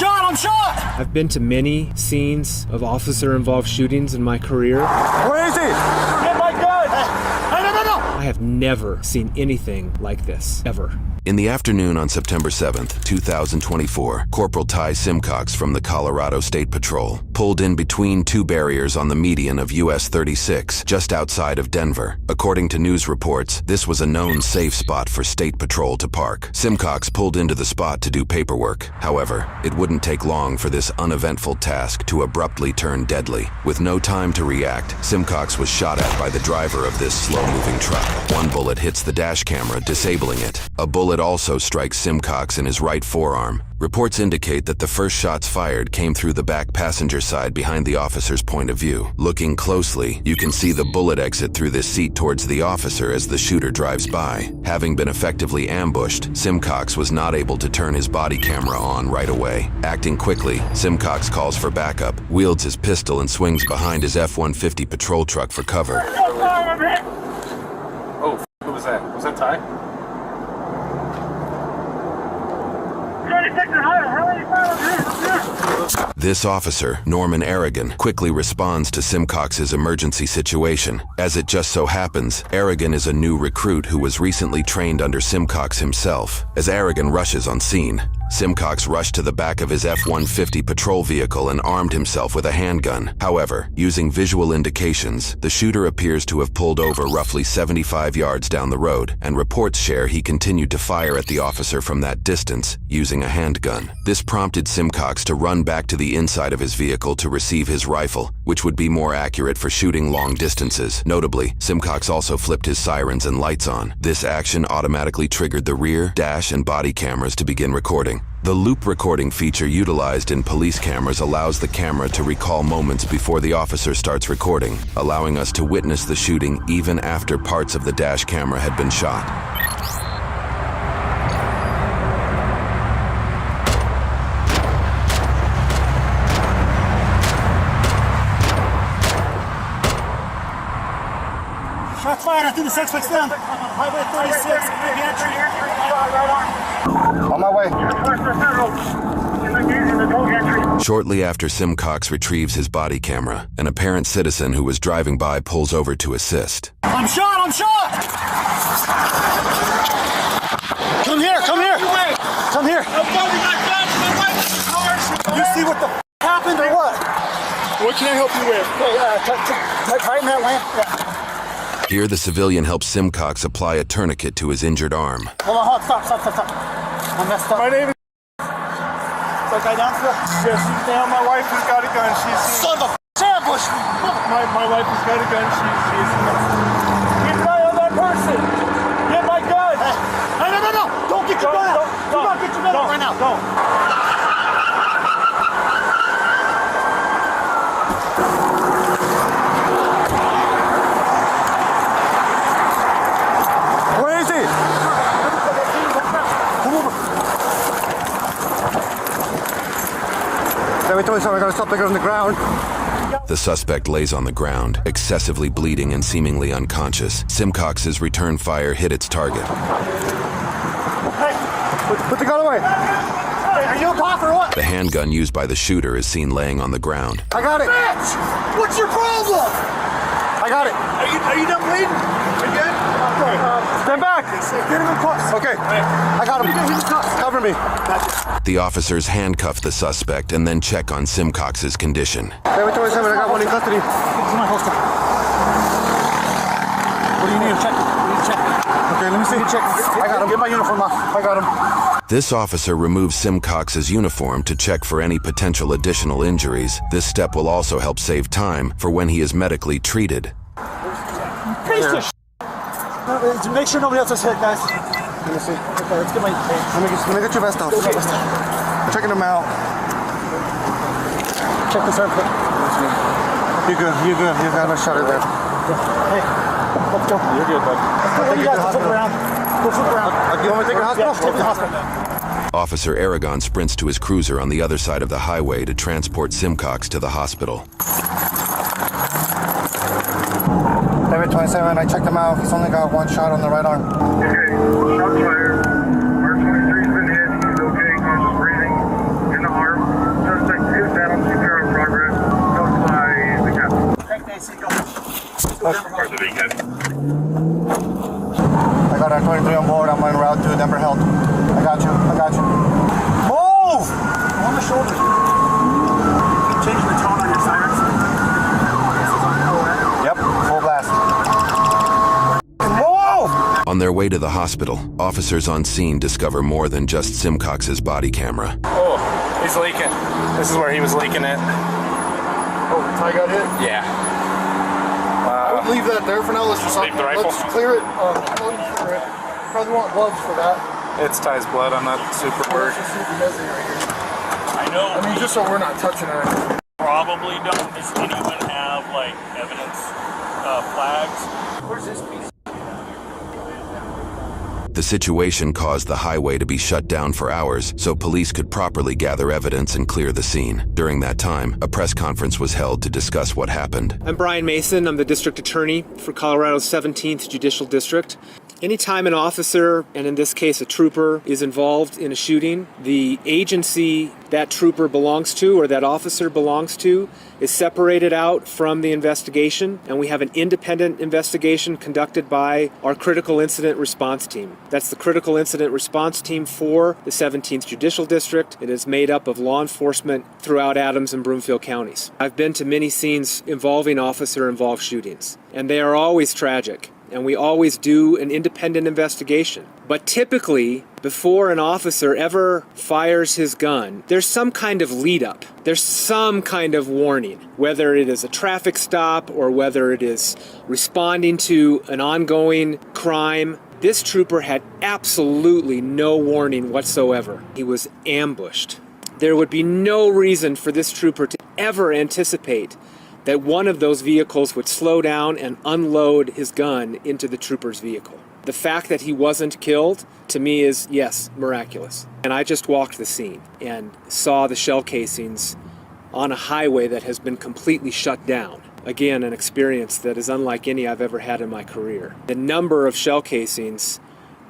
I'm shot! I've been to many scenes of officer-involved shootings in my career. Where is he? Get my gun! Hey, no! I have never seen anything like this, ever. In the afternoon on September 7th, 2024, Corporal Ty Simcox from the Colorado State Patrol pulled in between two barriers on the median of US 36, just outside of Denver. According to news reports, this was a known safe spot for State Patrol to park. Simcox pulled into the spot to do paperwork. However, it wouldn't take long for this uneventful task to abruptly turn deadly. With no time to react, Simcox was shot at by the driver of this slow-moving truck. One bullet hits the dash camera, disabling it. A bullet also strikes Simcox in his right forearm. Reports indicate that the first shots fired came through the back passenger side behind the officer's point of view. Looking closely, you can see the bullet exit through this seat towards the officer as the shooter drives by. Having been effectively ambushed, Simcox was not able to turn his body camera on right away. Acting quickly, Simcox calls for backup, wields his pistol, and swings behind his F-150 patrol truck for cover. Oh, who was that? Was that Ty? This officer, Norman Aragon, quickly responds to Simcox's emergency situation. As it just so happens, Aragon is a new recruit who was recently trained under Simcox himself. As Aragon rushes on scene, Simcox rushed to the back of his F-150 patrol vehicle and armed himself with a handgun. However, using visual indications, the shooter appears to have pulled over roughly 75 yards down the road, and reports share he continued to fire at the officer from that distance, using a handgun. This prompted Simcox to run back to the inside of his vehicle to receive his rifle, which would be more accurate for shooting long distances. Notably, Simcox also flipped his sirens and lights on. This action automatically triggered the rear, dash, and body cameras to begin recording. The loop recording feature utilized in police cameras allows the camera to recall moments before the officer starts recording, allowing us to witness the shooting even after parts of the dash camera had been shot. Shots fired. I think the suspect's down. Highway 36, big entry. On my way. Shortly after Simcox retrieves his body camera, an apparent citizen who was driving by pulls over to assist. I'm shot! Come here! Come here! You see what the happened or what? What can I help you with? Tighten that lamp. Yeah. Here, the civilian helps Simcox apply a tourniquet to his injured arm. Hold on, stop. I messed up. My name is... That guy down here? Yes, now my wife has got a gun. Son of a ambush! My wife has got a gun. She's... Keep an eye on that person! Get my gun! Hey, no! Don't get your gun out! Do not get your gun out right now! Don't. Where is he? Come over. Every time I gotta stop the guy on the ground. The suspect lays on the ground, excessively bleeding and seemingly unconscious. Simcox's return fire hit its target. Hey, put the gun away. Hey, are you a cop or what? The handgun used by the shooter is seen laying on the ground. I got it. Bitch! What's your problem? I got it. Are you done bleeding? Are you good? Stand back. Get him in cuffs. Okay. I got him. Cover me. The officers handcuff the suspect and then check on Simcox's condition. Every 27, I got one in custody. This is my holster. What do you need? Check. Okay, let me see. Check. I got him. Get my uniform off. I got him. This officer removes Simcox's uniform to check for any potential additional injuries. This step will also help save time for when he is medically treated. Piece of make sure nobody else is hit, guys. Let me see. Okay, let's get my... Let me get your vest off. Okay. Checking them out. Check this out. You're good. You got a shot there. Hey, let's go. You're good, bud. You guys flip around. Go flip around. You want me to take you to the hospital? Yeah, take me to the hospital. Officer Aragon sprints to his cruiser on the other side of the highway to transport Simcox to the hospital. David 27, I checked him out. He's only got one shot on the right arm. Okay, shot fired. R23's been hit. He's okay. Conscious breathing in the arm. Beacon. I got our 23 on board. I'm en route to Denver Health. I got you. Move! On the shoulder. Changing the tone on your sirens. This is on full end. Yep, full blast. Move! On their way to the hospital, officers on scene discover more than just Simcox's body camera. Oh, he's leaking. This is where he was leaking it. Oh, Ty got hit? Yeah. I would leave that there for now. Let's just Leave the rifle? Let's clear it. Probably want gloves for that. It's Ty's blood. I'm not super worried. Let's just see if he does it right here. I know. I mean, just so we're not touching it. Probably don't. Does anyone have like evidence flags? Where's this piece? The situation caused the highway to be shut down for hours so police could properly gather evidence and clear the scene. During that time, a press conference was held to discuss what happened. I'm Brian Mason. I'm the district attorney for Colorado's 17th Judicial District. Anytime an officer, and in this case a trooper, is involved in a shooting, the agency that trooper belongs to or that officer belongs to is separated out from the investigation, and we have an independent investigation conducted by our critical incident response team. That's the critical incident response team for the 17th Judicial District. It is made up of law enforcement throughout Adams and Broomfield counties. I've been to many scenes involving officer-involved shootings, and they are always tragic. And we always do an independent investigation. But typically, before an officer ever fires his gun, there's some kind of lead up. There's some kind of warning, whether it is a traffic stop or whether it is responding to an ongoing crime. This trooper had absolutely no warning whatsoever. He was ambushed. There would be no reason for this trooper to ever anticipate that one of those vehicles would slow down and unload his gun into the trooper's vehicle. The fact that he wasn't killed, to me, is, yes, miraculous. And I just walked the scene and saw the shell casings on a highway that has been completely shut down. Again, an experience that is unlike any I've ever had in my career. The number of shell casings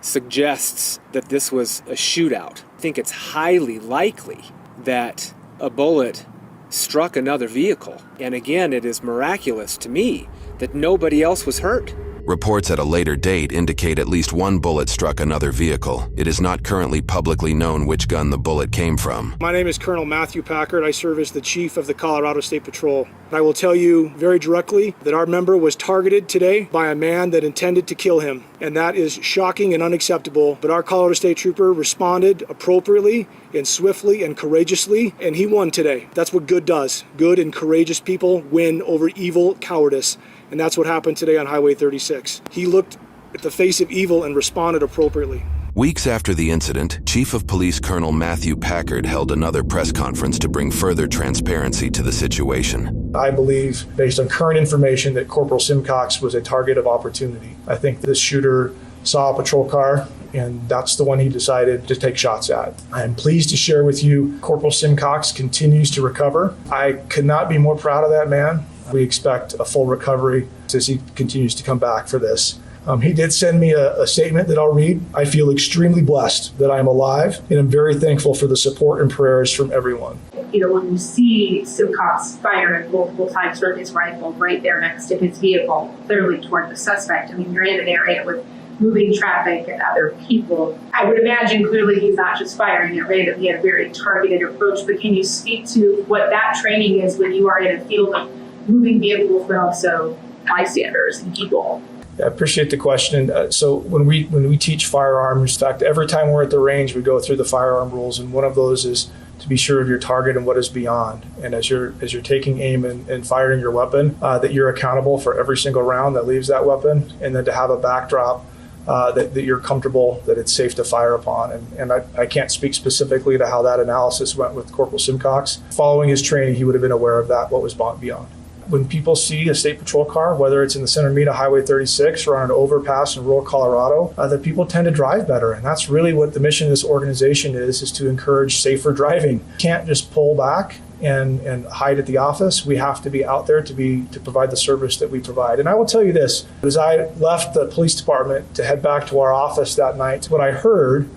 suggests that this was a shootout. I think it's highly likely that a bullet struck another vehicle. And again, it is miraculous to me that nobody else was hurt. Reports at a later date indicate at least one bullet struck another vehicle. It is not currently publicly known which gun the bullet came from. My name is Colonel Matthew Packard. I serve as the Chief of the Colorado State Patrol. I will tell you very directly that our member was targeted today by a man that intended to kill him. And that is shocking and unacceptable. But our Colorado State Trooper responded appropriately and swiftly and courageously, and he won today. That's what good does. Good and courageous people win over evil cowardice. And that's what happened today on Highway 36. He looked at the face of evil and responded appropriately. Weeks after the incident, Chief of Police Colonel Matthew Packard held another press conference to bring further transparency to the situation. I believe, based on current information, that Corporal Simcox was a target of opportunity. I think this shooter saw a patrol car, and that's the one he decided to take shots at. I am pleased to share with you Corporal Simcox continues to recover. I could not be more proud of that man. We expect a full recovery as he continues to come back for this. He did send me a statement that I'll read. I feel extremely blessed that I'm alive, and I'm very thankful for the support and prayers from everyone. You know, when you see Simcox firing multiple times from his rifle right there next to his vehicle, clearly toward the suspect, I mean, you're in an area with moving traffic and other people. I would imagine clearly he's not just firing at random. He had a very targeted approach, but can you speak to what that training is when you are in a field of moving vehicles, but also bystanders and people? I appreciate the question. So when we teach firearms, in fact, every time we're at the range, we go through the firearm rules, and one of those is to be sure of your target and what is beyond. And as you're taking aim and firing your weapon, that you're accountable for every single round that leaves that weapon, and then to have a backdrop that you're comfortable that it's safe to fire upon. And I can't speak specifically to how that analysis went with Corporal Simcox. Following his training, he would have been aware of that, what was beyond. When people see a state patrol car, whether it's in the center meet of Highway 36 or on an overpass in rural Colorado, that people tend to drive better. And that's really what the mission of this organization is to encourage safer driving. You can't just pull back and hide at the office. We have to be out there to provide the service that we provide. And I will tell you this, as I left the police department to head back to our office that night, what I heard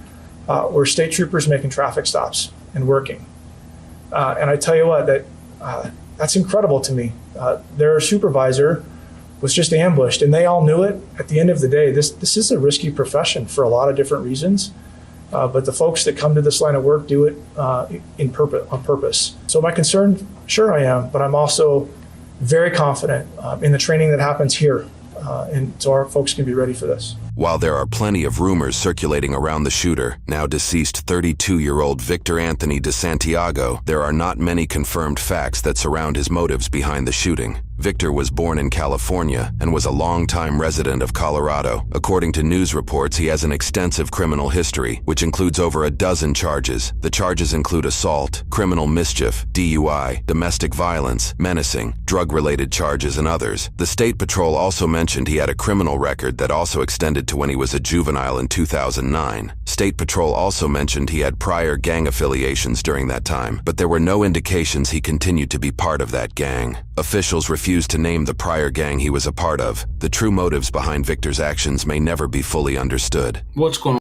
were state troopers making traffic stops and working. And I tell you what, that's incredible to me. Their supervisor was just ambushed, and they all knew it. At the end of the day, this is a risky profession for a lot of different reasons, but the folks that come to this line of work do it on purpose. So my concern, sure I am, but I'm also very confident in the training that happens here, and so our folks can be ready for this. While there are plenty of rumors circulating around the shooter, now deceased 32-year-old Victor Anthony de Santiago, there are not many confirmed facts that surround his motives behind the shooting. Victor was born in California and was a longtime resident of Colorado. According to news reports, he has an extensive criminal history, which includes over a dozen charges. The charges include assault, criminal mischief, DUI, domestic violence, menacing, drug-related charges, and others. The State Patrol also mentioned he had a criminal record that also extended to when he was a juvenile in 2009. State Patrol also mentioned he had prior gang affiliations during that time, but there were no indications he continued to be part of that gang. Officials refused to name the prior gang he was a part of. The true motives behind Victor's actions may never be fully understood. What's going on?